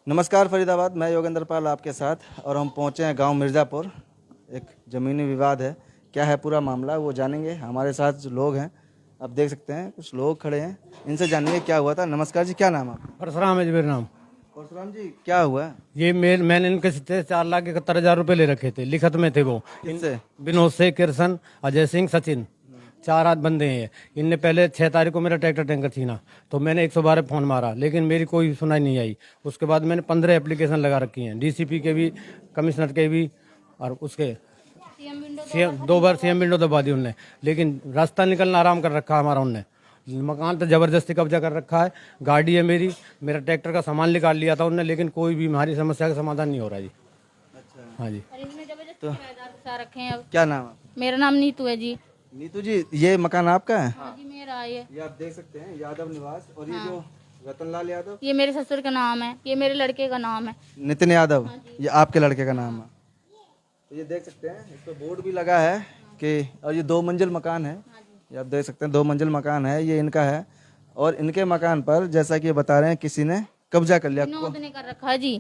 नमस्कार फरीदाबाद, मैं योगेंद्र पाल आपके साथ और हम पहुंचे हैं गांव मिर्ज़ापुर। एक ज़मीनी विवाद है, क्या है पूरा मामला वो जानेंगे। हमारे साथ जो लोग हैं आप देख सकते हैं, कुछ लोग खड़े हैं, इनसे जानेंगे क्या हुआ था। नमस्कार जी, क्या नाम है आपका? परशुराम है जी मेरा नाम। परशुराम जी, क्या हुआ है? ये मैंने इनके से 4,71,000 रुपए ले रखे थे, लिखत में थे वो। किससे? विनोद से, किरसन, अजय सिंह, सचिन, 4 आध बंदे हैं। इनने पहले 6 तारीख को मेरा ट्रैक्टर टैंकर छीना, तो मैंने 112 फोन मारा, लेकिन मेरी कोई सुनाई नहीं आई। उसके बाद मैंने 15 एप्लीकेशन लगा रखी हैं, डीसीपी के भी, कमिश्नर के भी, और उसके दो बार सीएम विंडो दबा दी उनने, लेकिन रास्ता निकलना आराम कर रखा हमारा उनने। मकान पे जबरदस्ती कब्जा कर रखा है। गाड़ी है मेरा ट्रैक्टर का सामान निकाल लिया था उनने, लेकिन कोई भी हमारी समस्या का समाधान नहीं हो रहा जी। अच्छा, हाँ जी। तो रखे हैं। क्या नाम है? मेरा नाम नीतू है जी। नीतू जी, ये मकान आपका है? हाँ जी, मेरा है ये आप देख सकते हैं, यादव निवास। और ये जो रतनलाल यादव, ये मेरे ससुर का नाम है, ये मेरे लड़के का नाम है। नितिन यादव, ये आपके लड़के का नाम है। तो ये देख सकते हैं, इस पर बोर्ड भी लगा है कि, और ये 2 मंजिल मकान है। ये आप देख सकते हैं 2 मंजिल मकान है, ये इनका है। और इनके मकान पर जैसा कि ये बता रहे हैं किसी ने कब्जा कर लिया। विनोद ने कर रखा है जी।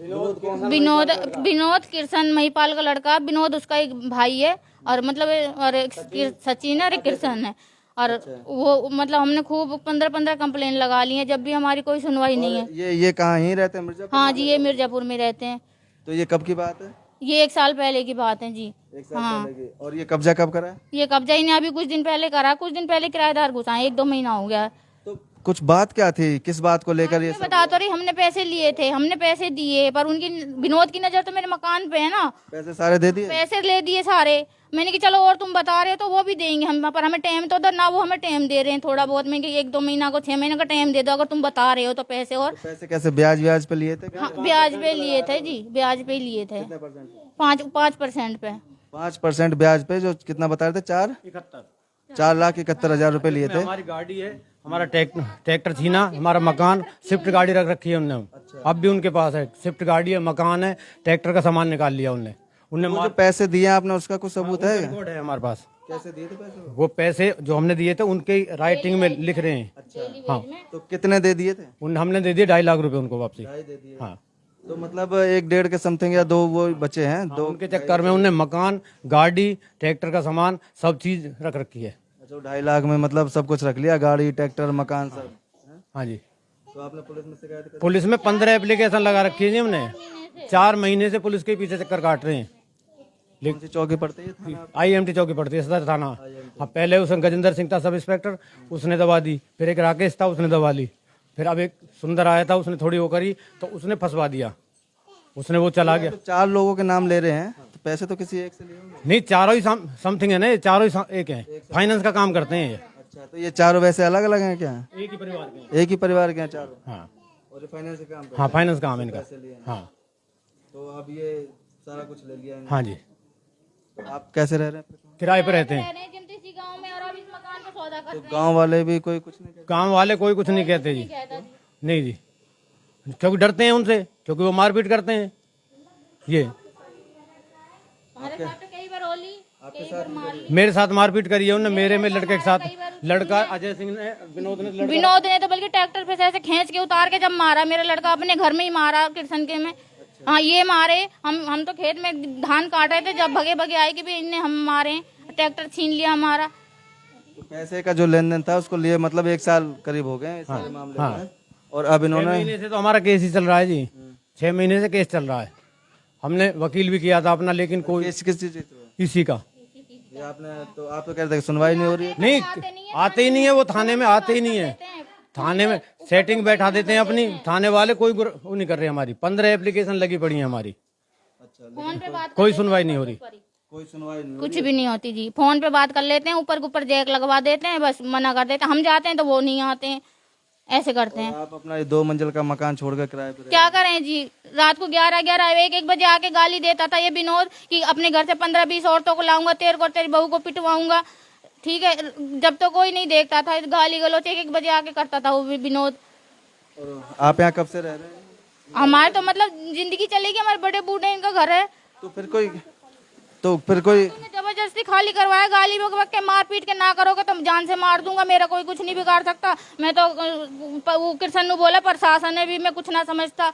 विनोद किरसन महिपाल का लड़का। विनोद उसका एक भाई है, और मतलब और एक सचिन है और एक किरसन है। और वो मतलब हमने खूब 15 कंप्लेन लगा ली है, जब भी हमारी कोई सुनवाई नहीं है। ये कहाँ ही रहते हैं? मिर्जापुर? हाँ जी, ये मिर्जापुर में रहते हैं। तो ये कब की बात है? ये 1 साल पहले की बात है जी। 1 साल पहले की। और ये कब्जा कब करा है? ये कब्जा ही नहीं अभी कुछ दिन पहले करा, कुछ दिन पहले किराएदार घुसा है, 1-2 महीना हो गया। तो कुछ बात क्या थी, किस बात को लेकर ये मैं बता तो रही, हमने पैसे लिए थे, हमने पैसे दिए, पर उनकी विनोद की नजर तो मेरे मकान पे है ना। पैसे सारे दे दिए? पैसे ले दिए सारे। मैंने कि चलो और तुम बता रहे हो तो वो भी देंगे हम, पर हमें टाइम तो दो ना, वो हमें टाइम दे रहे हैं थोड़ा बहुत। मैं कि 1-2 महीना को 6 महीने का टाइम दे दो अगर तुम बता रहे हो तो पैसे। और तो पैसे कैसे, ब्याज पे लिए थे? हाँ, ब्याज पे लिए थे जी, ब्याज पे लिए थे। 5% पे। 5% ब्याज पे, जो कितना बता रहे थे? 4,71,000 रुपए लिए थे। हमारी गाड़ी है, हमारा ट्रैक्टर छीना, हमारा मकान, स्विफ्ट गाड़ी रख रखी है उनने। अब भी उनके पास है, स्विफ्ट गाड़ी है, मकान है, ट्रैक्टर का सामान निकाल लिया उनने। वो जो पैसे दिए आपने, उसका कुछ सबूत है? रिकॉर्ड है हमारे पास। कैसे दिए थे पैसे? वो पैसे जो हमने दिए थे उनके राइटिंग में लिख रहे हैं। हाँ, तो कितने दे दिए थे? हमने दे दिए 2.5 लाख रुपए उनको वापसी। दे दिए। हाँ, तो मतलब 1-1.5 के समथिंग या 2 वो बचे हैं। तो उनके चक्कर में उनने मकान, गाड़ी, ट्रैक्टर का सामान, सब चीज रख रखी है। अच्छा, 2.5 लाख में मतलब सब कुछ रख लिया, गाड़ी, ट्रैक्टर, मकान, सब? हाँ जी। तो आपने पुलिस में शिकायत कर? पुलिस में 15 एप्लीकेशन लगा रखी है जी हमने। 4 महीने से पुलिस के पीछे चक्कर काट रहे हैं। कौन सी चौकी पड़ती है? थाना? IMT चौकी पड़ती है, सदर थाना। हाँ, पहले उसमें गजेंद्र सिंह था सब इंस्पेक्टर, उसने दबा दी। फिर एक राकेश था, उसने दबा ली। फिर अब एक सुंदर आया था, उसने थोड़ी वो करी तो उसने फंसवा दिया, उसने वो चला गया। तो 4 लोगों के नाम ले रहे हैं, तो पैसे तो किसी एक से लिए होंगे? नहीं, चारों ही समथिंग है ना, ये चारों ही एक हैं, फाइनेंस का काम करते हैं ये। अच्छा, तो ये चारों वैसे अलग अलग हैं क्या? एक ही परिवार के। एक ही परिवार के हैं चारों? हाँ और फाइनेंस का काम करते हाँ, फाइनेंस काम है इनका। पैसे लिए हैं। हाँ तो अब ये सारा कुछ ले लिया इन्होंने। हाँ जी। तो आप कैसे रह रहे हैं? किराए पे रहते हैं। गाँव में, और अब इस मकान को सौदा तो गांव वाले भी कोई कुछ नहीं कहते? गांव वाले कोई कुछ नहीं कहते जी। नहीं जी, क्योंकि डरते हैं उनसे, क्योंकि वो मारपीट करते हैं ये। हमारे साथ तो कई बार होली, कई बार मारी। मेरे साथ मारपीट करी है उन्होंने, मेरे में लड़के के साथ। लड़का अजय सिंह ने, विनोद ने तो बल्कि ट्रैक्टर पे से ऐसे खींच के उतार के जब मारा, मेरा लड़का अपने घर में ही मारा, किरसन के में। हाँ, ये मारे। हम तो खेत में धान काट रहे थे, जब भगे भगे आए कि भी इनने हम मारे, ट्रैक्टर छीन लिया हमारा। तो पैसे का जो लेन देन था उसको लिए मतलब 1 साल करीब हो गए इस सारे मामले में। और अब 6 इन्होंने, महीने से तो हमारा केस ही चल रहा है जी। 6 महीने से केस चल रहा है। हमने वकील भी किया था अपना, लेकिन कोई किस चीज है? इसी का ये आपने, तो आप तो कह रहे थे कि सुनवाई नहीं हो रही है। नहीं, आते ही नहीं है वो, थाने में आते ही नहीं है। थाने में सेटिंग बैठा देते हैं अपनी, थाने वाले कोई वो नहीं कर रहे हमारी। 15 एप्लीकेशन लगी पड़ी है हमारी। अच्छा, फोन पे बात कोई सुनवाई नहीं हो रही। कोई सुनवाई नहीं? कुछ भी नहीं होती जी। फोन पे बात कर लेते हैं, ऊपर के ऊपर जैक लगवा देते हैं, बस मना कर देते हैं। हम जाते हैं तो वो नहीं आते हैं, ऐसे करते हैं। आप अपना ये 2 मंजिल का मकान छोड़कर किराए पे क्या करें जी, रात को 11-11, 1-1 बजे आके गाली देता था ये विनोद कि अपने घर से 15-20 औरतों को लाऊंगा, तेरे को, तेरी बहू को पिटवाऊंगा। ठीक है, जब तो कोई नहीं देखता था, गाली गलौज 1-1 बजे आके करता था वो विनोद। और आप यहाँ कब से रह रहे हैं? हमारे तो मतलब जिंदगी चलेगी, हमारे बड़े बूढ़े इनका घर है। तो फिर कोई जबरदस्ती खाली करवाया, गाली बक के मार पीट के, ना करोगे तो जान से मार दूंगा, मेरा कोई कुछ नहीं बिगाड़ सकता। मैं तो वो किरसन ने बोला प्रशासन है भी, मैं कुछ ना समझता।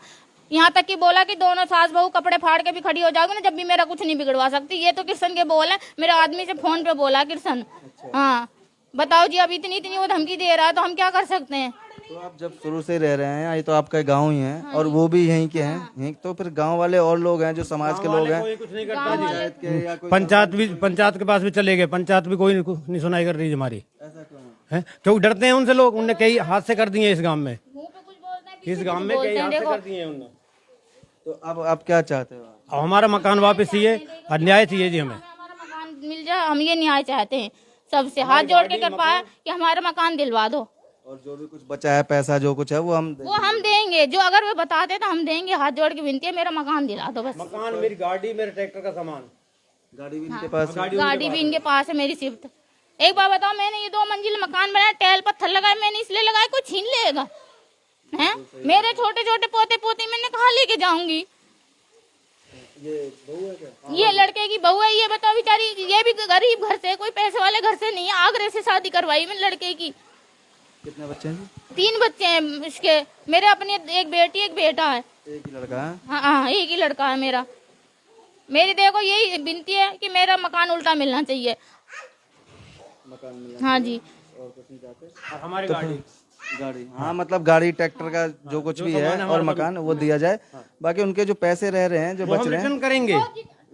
यहाँ तक कि बोला कि दोनों सास बहू कपड़े फाड़ के भी खड़ी हो जाओगे ना, जब भी मेरा कुछ नहीं बिगड़वा सकती। ये तो किशन के बोल है, मेरे आदमी से फोन पे बोला किशन। हाँ बताओ जी, अब इतनी इतनी वो धमकी दे रहा है तो हम क्या कर सकते हैं। तो आप जब शुरू से रह रहे हैं, ये तो आपका गांव ही है और वो भी यहीं के हैं, यहीं तो फिर गांव वाले और लोग हैं जो समाज के लोग हैं, कोई कुछ नहीं करता जी। पंचायत के या कोई पंचायत के पास भी चले गए, पंचायत भी कोई नहीं सुनाई कर रही है हमारी। ऐसा क्यों है? है क्योंकि डरते हैं उनसे लोग, उनने कई हादसे कर दिए इस गांव में, मुंह पे कुछ बोलते हैं, इस गांव में कई हादसे कर दिए हैं उन्होंने। तो अब आप क्या चाहते हो? अब हमारा मकान वापस चाहिए और न्याय चाहिए जी हमें। हमारा मकान मिल जाए, हम ये न्याय चाहते हैं सबसे, हाथ जोड़ के कर पाए कि हमारा मकान दिलवा दो। और जो भी कुछ बचा है पैसा जो कुछ है वो हम वो हम देंगे, जो अगर वो बताते तो हम देंगे। हाथ जोड़ के विनती है, मेरा मकान दिला दो बस। मकान, मेरी गाड़ी, मेरे ट्रैक्टर का सामान, गाड़ी भी इनके पास है। गाड़ी भी इनके पास है, मेरी शिफ्ट। एक बार बताओ, मैंने ये 2 मंजिल मकान बनाया, टैल पत्थर लगाए, मैंने इसलिए लगाया कोई छीन लेगा हैं? मेरे छोटे छोटे पोते पोती मैंने कहाँ लेके जाऊंगी? ये बहू है क्या? ये लड़के की बहू है, ये बताओ बेचारी, ये भी गरीब घर से, कोई पैसे वाले घर से नहीं है। आगरे से शादी करवाई मैंने लड़के की। कितने बच्चे हैं जी? 3 बच्चे हैं इसके, मेरे अपने, एक बेटी एक बेटा है। एक ही लड़का है। हाँ हाँ, एक ही लड़का है मेरा। मेरी देखो यही विनती है कि मेरा मकान उल्टा मिलना चाहिए। मकान मिला हाँ जी। और कुछ नहीं चाहते? और हमारी गाड़ी, हाँ मतलब गाड़ी ट्रैक्टर का जो कुछ भी है और मकान वो दिया जाए। बाकी उनके जो पैसे रह रहे हैं, जो बच रहे हैं, रिटर्न करेंगे।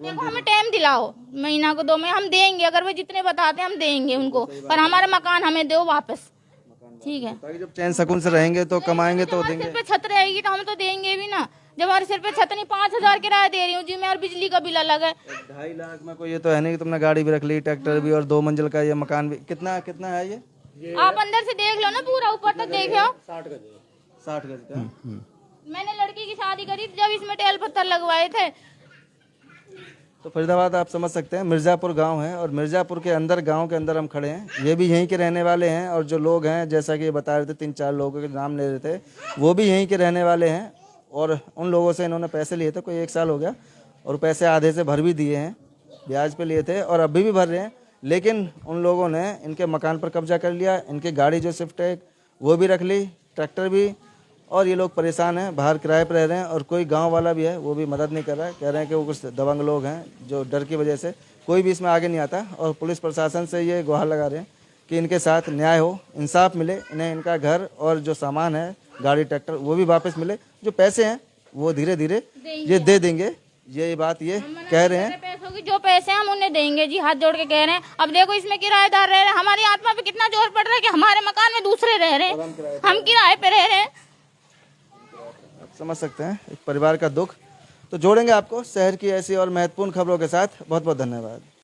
देखो हमें टाइम दिलाओ, महीना को 2 में हम देंगे, अगर वो जितने बताते हैं हम देंगे उनको, पर हमारा मकान हमें दो वापस, ठीक है? ताकि जब चैन सुकून से रहेंगे तो कमाएंगे तो हमारे देंगे। सिर पे छत रहेगी तो हम तो देंगे भी ना। जब हमारे सिर पे छत नहीं, 5,000 किराया दे रही हूँ जी मैं, और बिजली का बिल अलग है। 2.5 लाख में कोई ये तो है नहीं कि तुमने गाड़ी भी रख ली, ट्रैक्टर भी और 2 मंजिल का ये मकान भी। कितना कितना है ये? आप अंदर से देख लो ना, पूरा ऊपर तक देखो। 60 गज का। मैंने लड़की की शादी करी थी जब इसमें टैल पत्थर लगवाए थे। तो फरीदाबाद आप समझ सकते हैं, मिर्ज़ापुर गांव है और मिर्ज़ापुर के अंदर, गांव के अंदर हम खड़े हैं। ये भी यहीं के रहने वाले हैं और जो लोग हैं, जैसा कि ये बता रहे थे, 3-4 लोगों के नाम ले रहे थे, वो भी यहीं के रहने वाले हैं। और उन लोगों से इन्होंने पैसे लिए थे, कोई 1 साल हो गया, और पैसे आधे से भर भी दिए हैं, ब्याज पे लिए थे और अभी भी भर रहे हैं। लेकिन उन लोगों ने इनके मकान पर कब्जा कर लिया, इनकी गाड़ी जो स्विफ्ट है वो भी रख ली, ट्रैक्टर भी, और ये लोग परेशान हैं, बाहर किराए पर रह रहे हैं। और कोई गांव वाला भी है वो भी मदद नहीं कर रहा है, कह रहे हैं कि वो कुछ दबंग लोग हैं जो डर की वजह से कोई भी इसमें आगे नहीं आता। और पुलिस प्रशासन से ये गुहार लगा रहे हैं कि इनके साथ न्याय हो, इंसाफ मिले, इन्हें इनका घर और जो सामान है, गाड़ी ट्रैक्टर, वो भी वापस मिले। जो पैसे हैं वो धीरे धीरे ये दे देंगे, ये बात ये कह रहे हैं। पैसों की जो पैसे हम उन्हें देंगे जी, हाथ जोड़ के कह रहे हैं। अब देखो इसमें किराएदार रह रहे हैं, हमारी आत्मा पे कितना जोर पड़ रहा है कि हमारे मकान में दूसरे रह रहे हैं, हम किराए पे रह रहे हैं। समझ सकते हैं एक परिवार का दुख। तो जोड़ेंगे आपको शहर की ऐसी और महत्वपूर्ण खबरों के साथ। बहुत बहुत धन्यवाद।